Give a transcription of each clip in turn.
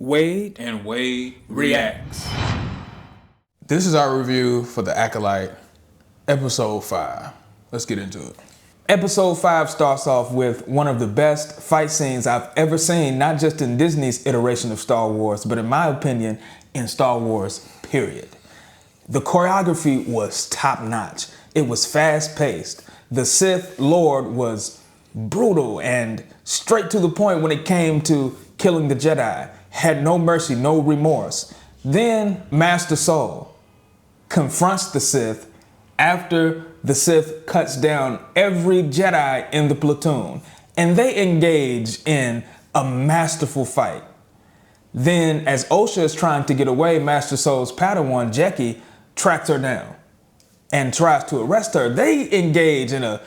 Wade and Wade Reacts. This is our review for The Acolyte, Episode 5. Let's get into it. Episode 5 starts off with one of the best fight scenes I've ever seen, not just in Disney's iteration of Star Wars, but in my opinion, in Star Wars, period. The choreography was top-notch. It was fast-paced. The Sith Lord was brutal and straight to the point when it came to killing the Jedi. Had no mercy, no remorse. Then Master Soul confronts the Sith after the Sith cuts down every Jedi in the platoon, and they engage in a masterful fight. Then, as Osha is trying to get away, Master Soul's Padawan, Jackie, tracks her down and tries to arrest her. They engage in a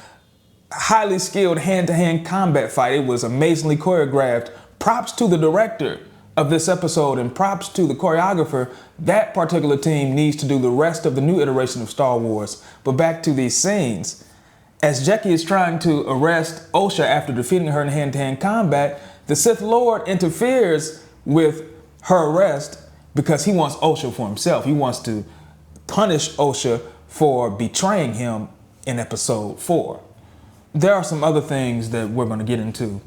highly skilled hand-to-hand combat fight. It was amazingly choreographed. Props to the director of this episode and props to the choreographer. That particular team needs to do the rest of the new iteration of Star Wars. But back to these scenes. As Jackie is trying to arrest Osha after defeating her in hand-to-hand combat, the Sith Lord interferes with her arrest because he wants Osha for himself. He wants to punish Osha for betraying him in episode 4. There are some other things that we're going to get into,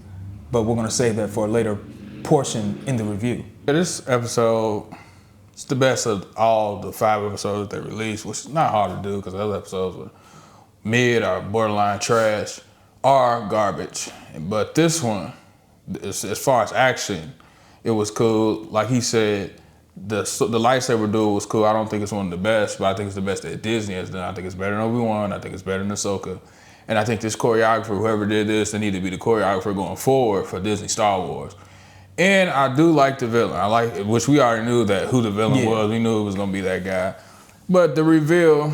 but we're going to save that for a later portion in the review. This episode, it's the best of all the 5 episodes that they released, which is not hard to do because those episodes were mid or borderline trash or garbage. But this one, as far as action, it was cool. Like he said, the lightsaber duel was cool. I don't think it's one of the best, but I think it's the best that Disney has done. I think it's better than Obi-Wan. I think it's better than Ahsoka. And I think this choreographer, whoever did this, they need to be the choreographer going forward for Disney Star Wars. And I do like the villain. I like, which we already knew that who the villain was. We knew it was gonna be that guy. But the reveal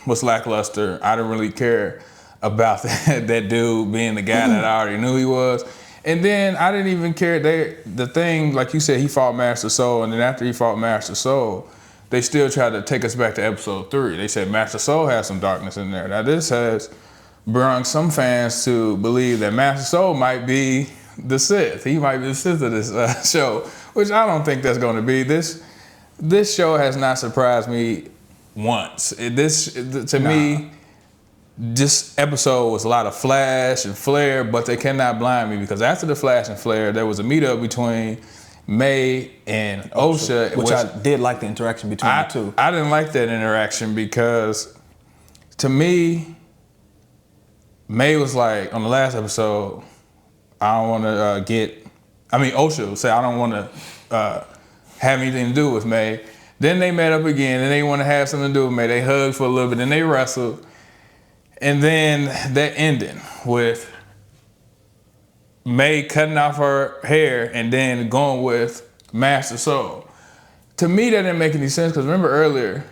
was lackluster. I didn't really care about that dude being the guy that I already knew he was. And then I didn't even care. The thing, like you said, he fought Master Soul, and then after he fought Master Soul, they still tried to take us back to episode 3. They said Master Soul has some darkness in there. Now this has brought some fans to believe that Master Soul might be the Sith. He might be the Sith of this show, which I don't think that's going to be. This show has not surprised me once. To me, this episode was a lot of flash and flare, but they cannot blind me because after the flash and flare, there was a meetup between May and Osha, which I did like the interaction between the two. I didn't like that interaction because, to me, May was like, on the last episode, I don't want to Osha would say, I don't want to have anything to do with May. Then they met up again and they want to have something to do with May. They hugged for a little bit, then they wrestled. And then that ending with May cutting off her hair and then going with Master Soul. To me, that didn't make any sense because remember earlier,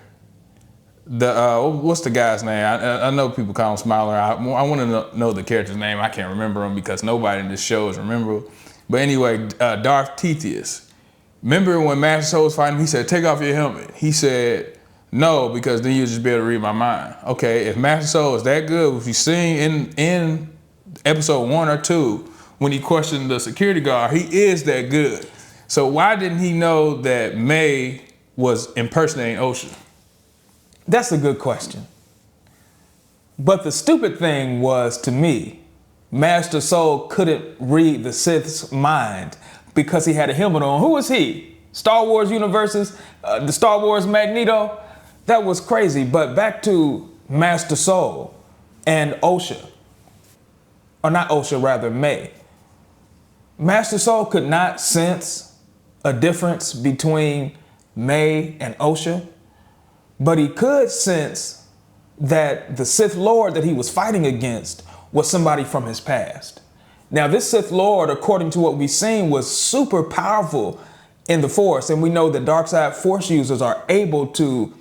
what's the guy's name? I know people call him Smiler. I want to know the character's name. I can't remember him because nobody in this show is memorable. But anyway, Darth Titius. Remember when Master Soul was fighting, he said, take off your helmet. He said, no, because then you'll just be able to read my mind. Okay, if Master Soul is that good, if you seen in episode 1 or 2, when he questioned the security guard, he is that good. So why didn't he know that May was impersonating Osha? That's a good question. But the stupid thing was, to me, Master Soul couldn't read the Sith's mind because he had a helmet on. Who was he? Star Wars universes? The Star Wars Magneto? That was crazy. But back to Master Soul and Osha. Or not Osha, rather May. Master Soul could not sense a difference between May and Osha. But he could sense that the Sith Lord that he was fighting against was somebody from his past. Now, this Sith Lord, according to what we've seen, was super powerful in the Force. And we know that dark side Force users are able to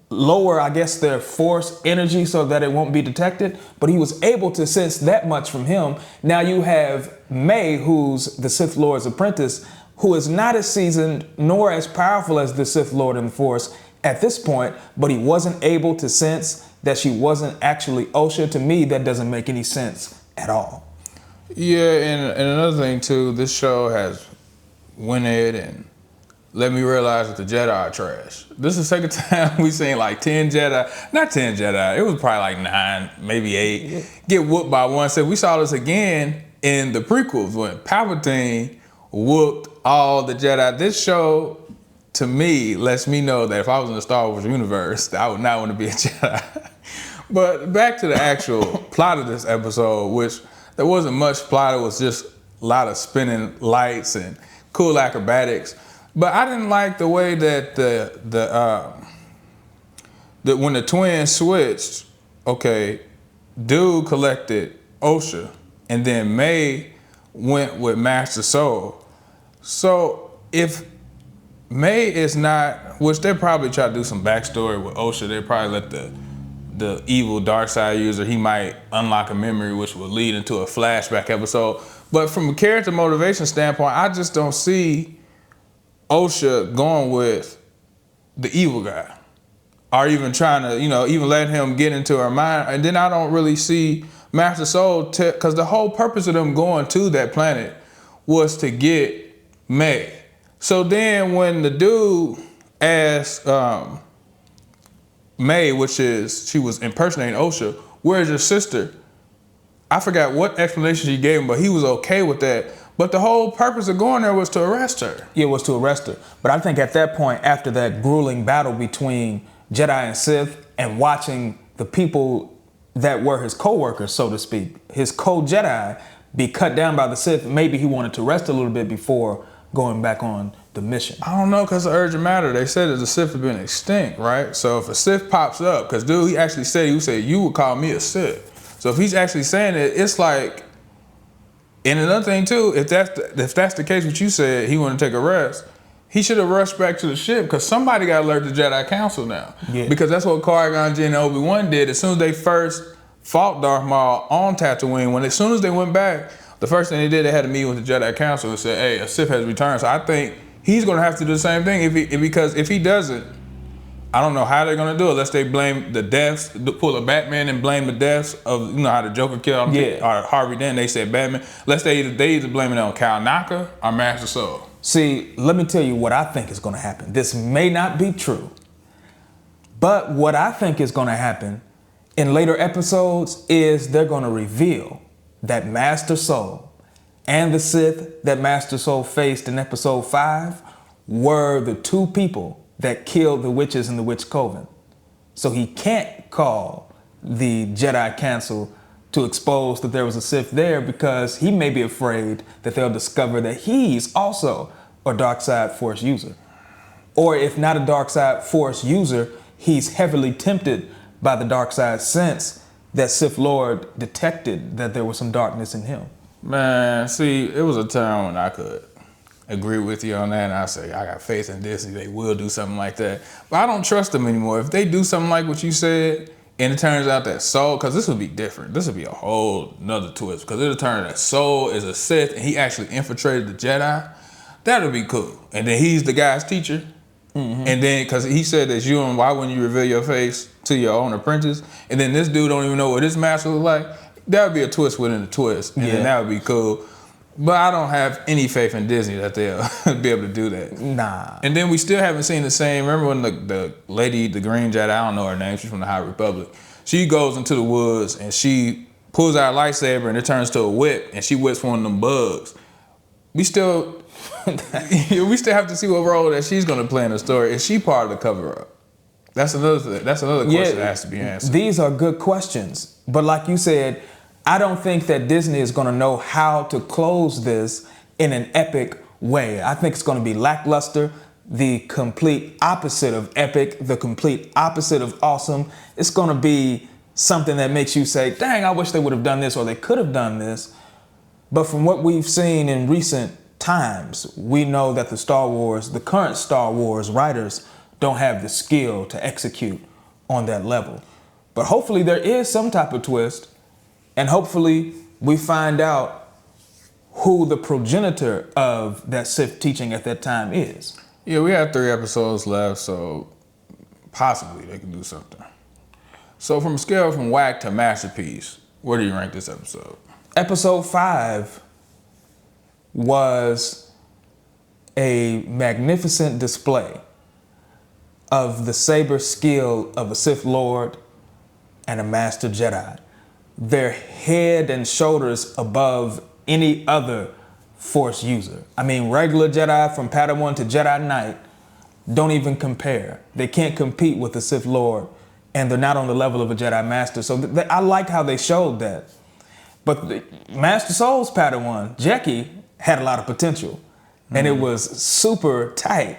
lower, I guess, their Force energy so that it won't be detected. But he was able to sense that much from him. Now you have May, who's the Sith Lord's apprentice, who is not as seasoned nor as powerful as the Sith Lord in the Force at this point, but he wasn't able to sense that she wasn't actually Osha. To me, that doesn't make any sense at all. Yeah, and another thing too, this show has went in and let me realize that the Jedi are trash. This is the second time we seen like 10 Jedi, not 10 Jedi, it was probably like 9, maybe 8, get whooped by one. So we saw this again in the prequels when Palpatine whooped all the Jedi. This show, to me, lets me know that if I was in the Star Wars universe, I would not want to be a Jedi. But back to the actual plot of this episode, which there wasn't much plot, it was just a lot of spinning lights and cool acrobatics. But I didn't like the way that when the twins switched, okay, dude collected Osha, and then May went with Master Soul. So if May is not, which they probably try to do some backstory with Osha, they probably let the evil dark side user, he might unlock a memory which will lead into a flashback episode. But from a character motivation standpoint, I just don't see Osha going with the evil guy, or even trying to, even letting him get into her mind. And then I don't really see Master Soul, because the whole purpose of them going to that planet was to get May. So then when the dude asked May, which is, she was impersonating Osha, where's your sister? I forgot what explanation she gave him, but he was okay with that. But the whole purpose of going there was to arrest her. Yeah, it was to arrest her. But I think at that point, after that grueling battle between Jedi and Sith, and watching the people that were his co-workers, so to speak, his co-Jedi, be cut down by the Sith, maybe he wanted to rest a little bit before going back on the mission. I don't know, because of urgent matter. They said that the Sith have been extinct, right? So if a Sith pops up, because dude, he actually said, you would call me a Sith. So if he's actually saying it, it's like, and another thing too, if that's the case, what you said, he wanted to take a rest, he should have rushed back to the ship, because somebody got to alert the Jedi Council now. Yeah. Because that's what Qui-Gon Jinn and Obi-Wan did. As soon as they first fought Darth Maul on Tatooine, as soon as they went back, the first thing they did, they had a meeting with the Jedi Council and said, hey, a Sith has returned. So I think he's going to have to do the same thing, because if he doesn't, I don't know how they're going to do it, unless they blame the deaths, pull a Batman and blame the deaths of, how the Joker killed him, or Harvey Dent, they said Batman. Unless they either blame it on Cal Naka or Master Soul. See, let me tell you what I think is going to happen. This may not be true, but what I think is going to happen in later episodes is they're going to reveal that Master Soul and the Sith that Master Soul faced in episode 5 were the two people that killed the witches in the Witch Coven. So he can't call the Jedi Council to expose that there was a Sith there, because he may be afraid that they'll discover that he's also a dark side force user. Or if not a dark side force user, he's heavily tempted by the dark side sense that Sith Lord detected that there was some darkness in him. Man, see, it was a time when I could agree with you on that, and I say, I got faith in Disney, they will do something like that. But I don't trust them anymore. If they do something like what you said, and it turns out that Soul, because this would be different. This would be a whole nother twist, because it'll turn out that Soul is a Sith and he actually infiltrated the Jedi. That would be cool. And then he's the guy's teacher. Mm-hmm. And then, because he said that why wouldn't you reveal your face to your own apprentice? And then this dude don't even know what his master was like. That would be a twist within a twist. And then that would be cool. But I don't have any faith in Disney that they'll be able to do that. Nah. And then we still haven't seen the same. Remember when the lady, the Green Jedi, I don't know her name, she's from the High Republic. She goes into the woods and she pulls out a lightsaber and it turns to a whip and she whips one of them bugs. We still have to see what role that she's going to play in the story. Is she part of the cover-up? That's another thing. That's another question that has to be answered. These are good questions. But like you said, I don't think that Disney is going to know how to close this in an epic way. I think it's going to be lackluster, the complete opposite of epic, the complete opposite of awesome. It's going to be something that makes you say, dang, I wish they would have done this, or they could have done this. But from what we've seen in recent times, we know that the current Star Wars writers don't have the skill to execute on that level. But hopefully there is some type of twist, and hopefully we find out who the progenitor of that Sith teaching at that time is. Yeah, we have 3 episodes left, so possibly they can do something. So from a scale from whack to masterpiece, where do you rank this episode? Episode 5 was a magnificent display of the saber skill of a Sith Lord and a Master Jedi. They're head and shoulders above any other Force user. I mean, regular Jedi from Padawan to Jedi Knight don't even compare. They can't compete with the Sith Lord, and they're not on the level of a Jedi Master. So I like how they showed that. But Master Soul's Padawan, Jackie, had a lot of potential. And it was super tight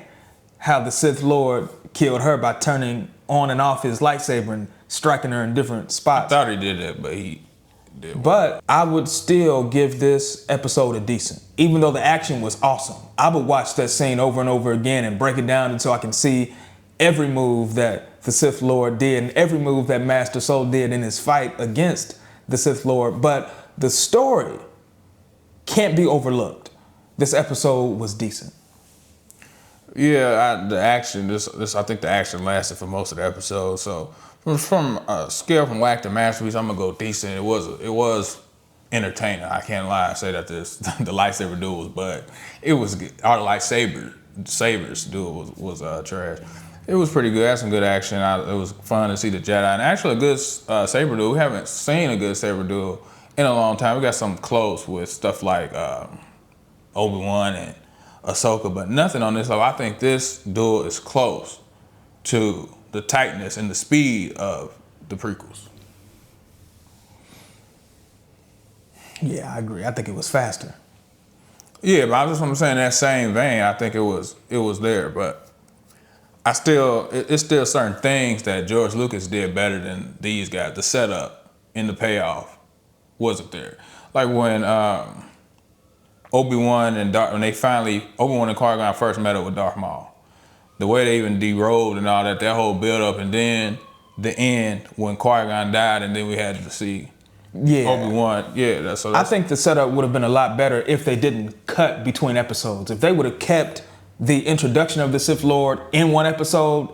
how the Sith Lord killed her by turning on and off his lightsaber and striking her in different spots. I thought he did that, but he did. But I would still give this episode a decent. Even though the action was awesome, I would watch that scene over and over again and break it down until I can see every move that the Sith Lord did and every move that Master Soul did in his fight against the Sith Lord. But the story can't be overlooked. This episode was decent. Yeah, the action. This I think the action lasted for most of the episode. So from a scale from whack to masterpiece, I'm gonna go decent. It was entertaining. I can't lie. I say that the lightsaber duel was, but it was good. Our sabers duel was trash. It was pretty good. Had some good action. It was fun to see the Jedi and actually a good saber duel. We haven't seen a good saber duel in a long time. We got some close with stuff like Obi-Wan and Ahsoka, but nothing on this level. I think this duel is close to the tightness and the speed of the prequels. Yeah, I agree. I think it was faster. Yeah, but I'm saying in that same vein, I think it was there, but it's still certain things that George Lucas did better than these guys. The setup and the payoff wasn't there. Like when Obi-Wan and Qui-Gon first met up with Darth Maul. The way they even derobed and all that whole build up, and then the end when Qui-Gon died, and then we had to see Obi-Wan. Yeah, that's I think the setup would have been a lot better if they didn't cut between episodes. If they would have kept the introduction of the Sith Lord in one episode,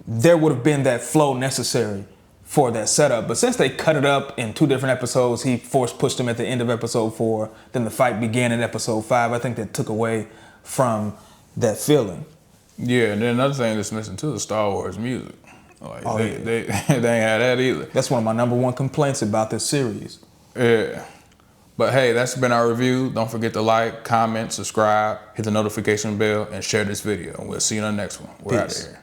there would have been that flow necessary for that setup. But since they cut it up in 2 different episodes, he force pushed him at the end of episode 4, then the fight began in episode 5. I think that took away from that feeling. Yeah, and then another thing that's missing too is Star Wars music. Like they ain't had that either. That's one of my number 1 complaints about this series. Yeah. But hey, that's been our review. Don't forget to like, comment, subscribe, hit the notification bell, and share this video. And we'll see you on the next one. We're out of here.